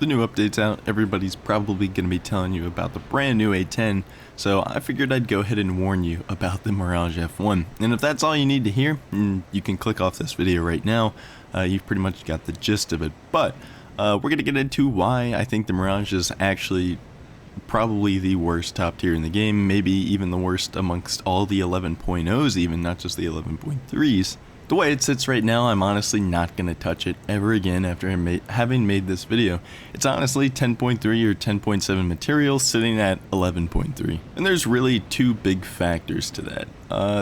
the new update's out, everybody's probably going to be telling you about the brand new A10, so I figured I'd go ahead and warn you about the Mirage F1. And if that's all you need to hear, you can click off this video right now. You've pretty much got the gist of it. But we're going to get into why I think the Mirage is actually probably the worst top tier in the game, maybe even the worst amongst all the 11.0s even, not just the 11.3s. The way it sits right now, I'm honestly not going to touch it ever again after having made this video. It's honestly 10.3 or 10.7 material sitting at 11.3. And there's really two big factors to that.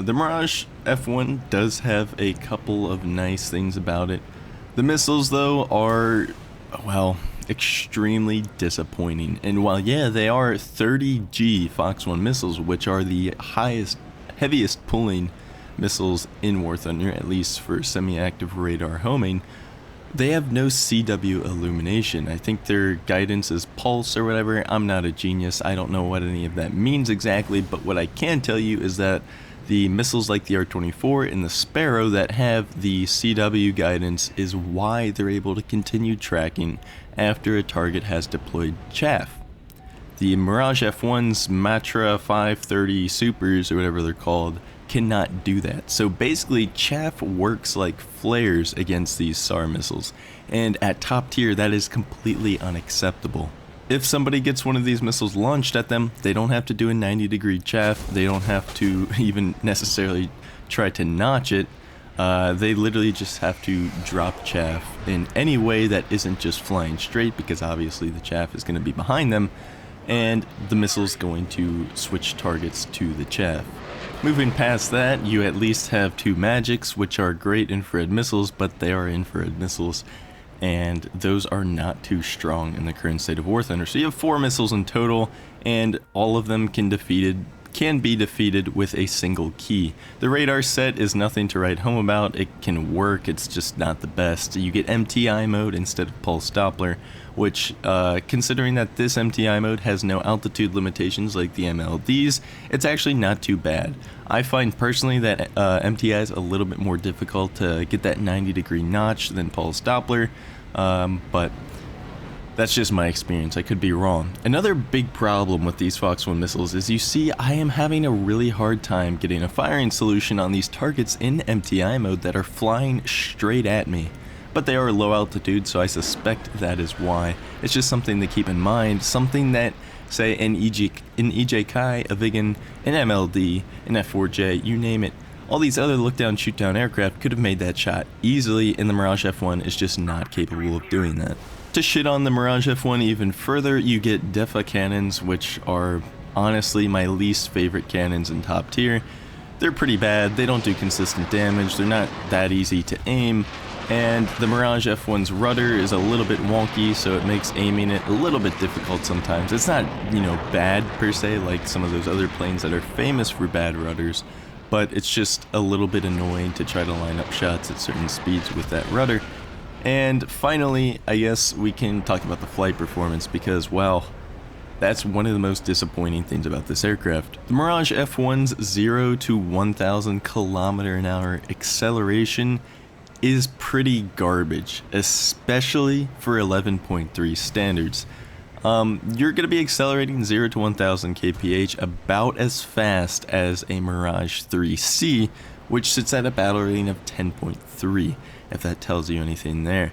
The Mirage F1 does have a couple of nice things about it. The missiles though are, well, extremely disappointing. And while yeah, they are 30G Fox 1 missiles, which are the heaviest pulling missiles in War Thunder, at least for semi-active radar homing, they have no CW illumination. I think their guidance is pulse or whatever. I'm not a genius, I don't know what any of that means exactly, but what I can tell you is that the missiles like the R-24 and the Sparrow that have the CW guidance is why they're able to continue tracking after a target has deployed chaff. The Mirage F1's Matra 530 Supers, or whatever they're called, cannot do that. So basically chaff works like flares against these SAR missiles, and at top tier that is completely unacceptable. If somebody gets one of these missiles launched at them, they don't have to do a 90-degree chaff, they don't have to even necessarily try to notch it, they literally just have to drop chaff in any way that isn't just flying straight, because obviously the chaff is going to be behind them, and the missile's going to switch targets to the chaff. Moving past that, you at least have two magics, which are great infrared missiles, but they are infrared missiles, and those are not too strong in the current state of War Thunder. So you have 4 missiles in total, and all of them can be defeated with a single key. The radar set is nothing to write home about. It can work, it's just not the best. You get MTI mode instead of pulse Doppler, which, considering that this MTI mode has no altitude limitations like the MLDs, it's actually not too bad. I find personally that MTI is a little bit more difficult to get that 90-degree notch than pulse Doppler, but that's just my experience, I could be wrong. Another big problem with these Fox 1 missiles is you see I am having a really hard time getting a firing solution on these targets in MTI mode that are flying straight at me. But they are low altitude, so I suspect that is why. It's just something to keep in mind, something that, say, an EJ Kai, a Vigan, an MLD, an F4J, you name it, all these other look-down, shoot-down aircraft could have made that shot easily, and the Mirage F1 is just not capable of doing that. To shit on the Mirage F1 even further, you get DEFA cannons, which are honestly my least favorite cannons in top tier. They're pretty bad, they don't do consistent damage, they're not that easy to aim, and the Mirage F1's rudder is a little bit wonky, so it makes aiming it a little bit difficult sometimes. It's not, bad per se like some of those other planes that are famous for bad rudders, but it's just a little bit annoying to try to line up shots at certain speeds with that rudder. And finally, I guess we can talk about the flight performance because, well, that's one of the most disappointing things about this aircraft. The Mirage F1's 0 to 1,000 km/h acceleration is pretty garbage, especially for 11.3 standards. You're going to be accelerating 0 to 1,000 kph about as fast as a Mirage 3C, which sits at a battle rating of 10.3, if that tells you anything there.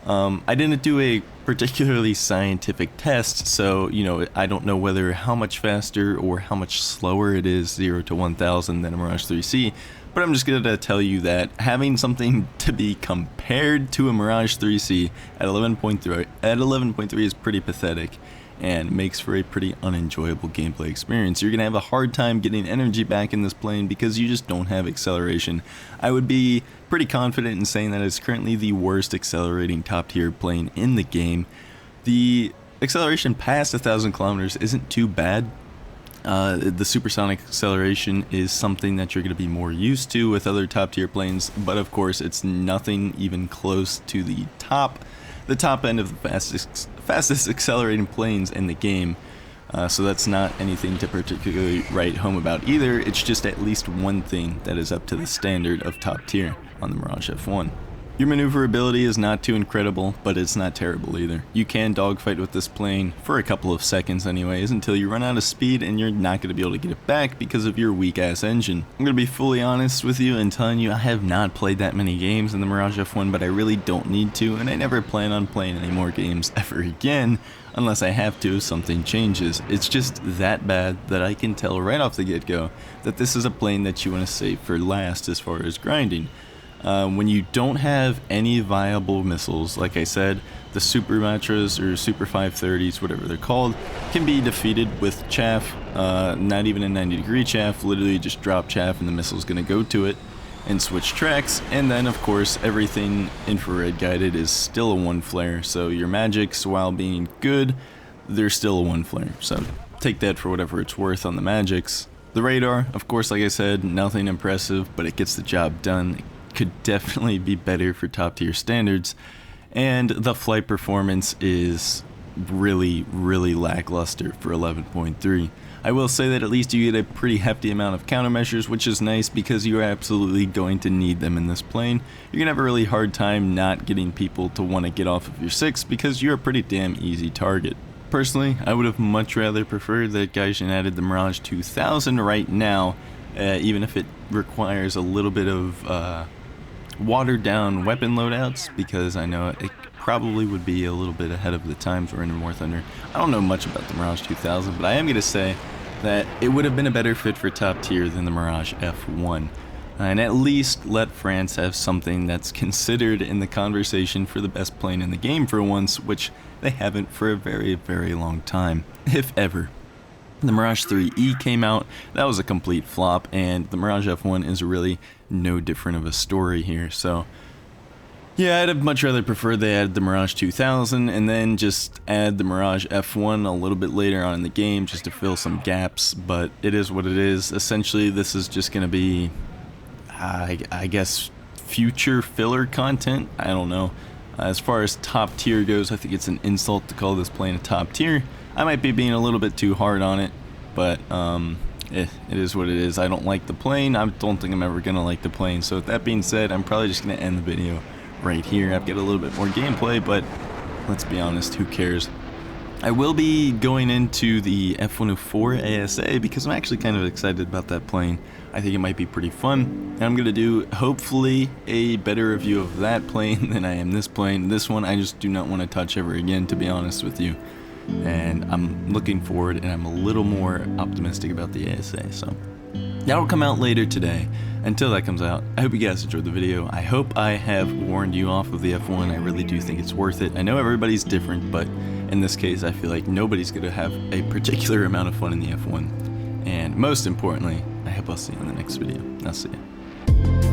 I didn't do a particularly scientific test, so, I don't know how much faster or how much slower it is 0 to 1,000 than a Mirage 3C, but I'm just going to tell you that having something to be compared to a Mirage 3C at 11.3 is pretty pathetic and makes for a pretty unenjoyable gameplay experience. You're going to have a hard time getting energy back in this plane because you just don't have acceleration. I would be pretty confident in saying that it's currently the worst accelerating top tier plane in the game. The acceleration past 1,000 kilometers isn't too bad. The supersonic acceleration is something that you're going to be more used to with other top tier planes, but of course it's nothing even close to the top end of the fastest accelerating planes in the game. So that's not anything to particularly write home about either. It's just at least one thing that is up to the standard of top tier on the Mirage F1. Your maneuverability is not too incredible, but it's not terrible either. You can dogfight with this plane, for a couple of seconds anyways, until you run out of speed and you're not going to be able to get it back because of your weak ass engine. I'm going to be fully honest with you and telling you I have not played that many games in the Mirage F1, but I really don't need to, and I never plan on playing any more games ever again, unless I have to if something changes. It's just that bad that I can tell right off the get-go that this is a plane that you want to save for last as far as grinding. When you don't have any viable missiles, like I said, the Super Matras or Super 530s, whatever they're called, can be defeated with chaff, not even a 90-degree chaff, literally just drop chaff and the missile's going to go to it and switch tracks, and then of course everything infrared guided is still a one flare, so your magics, while being good, they're still a one flare, so take that for whatever it's worth on the magics. The radar, of course, like I said, nothing impressive, but it gets the job done. Could definitely be better for top tier standards, and the flight performance is really lackluster for 11.3. I will say that at least you get a pretty hefty amount of countermeasures, which is nice because you're absolutely going to need them in this plane. You're gonna have a really hard time not getting people to want to get off of your 6 because you're a pretty damn easy target. Personally, I would have much rather preferred that Gaijin added the Mirage 2000 right now, even if it requires a little bit of watered down weapon loadouts, because I know it probably would be a little bit ahead of the times we're in War Thunder. I don't know much about the Mirage 2000, but I am going to say that it would have been a better fit for top tier than the Mirage F1. And at least let France have something that's considered in the conversation for the best plane in the game for once, which they haven't for a very long time, if ever. The Mirage 3E came out, that was a complete flop, and the Mirage F1 is really no different of a story here, so yeah, I'd have much rather preferred they added the Mirage 2000 and then just add the Mirage F1 a little bit later on in the game just to fill some gaps, but it is what it is. Essentially, this is just going to be, I guess, future filler content, I don't know. As far as top tier goes, I think it's an insult to call this plane a top tier. I might be being a little bit too hard on it, but it is what it is. I don't like the plane. I don't think I'm ever going to like the plane. So with that being said, I'm probably just going to end the video right here. I've got a little bit more gameplay, but let's be honest, who cares? I will be going into the F-104 ASA because I'm actually kind of excited about that plane. I think it might be pretty fun, and I'm going to do, hopefully, a better review of that plane than I am this plane. This one I just do not want to touch ever again, to be honest with you. And I'm looking forward, and I'm a little more optimistic about the ASA, so that'll come out later today. Until that comes out, I hope you guys enjoyed the video. I hope I have warned you off of the F1. I really do think it's worth it. I know everybody's different, but in this case, I feel like nobody's going to have a particular amount of fun in the F1. And most importantly, I hope I'll see you in the next video. I'll see you.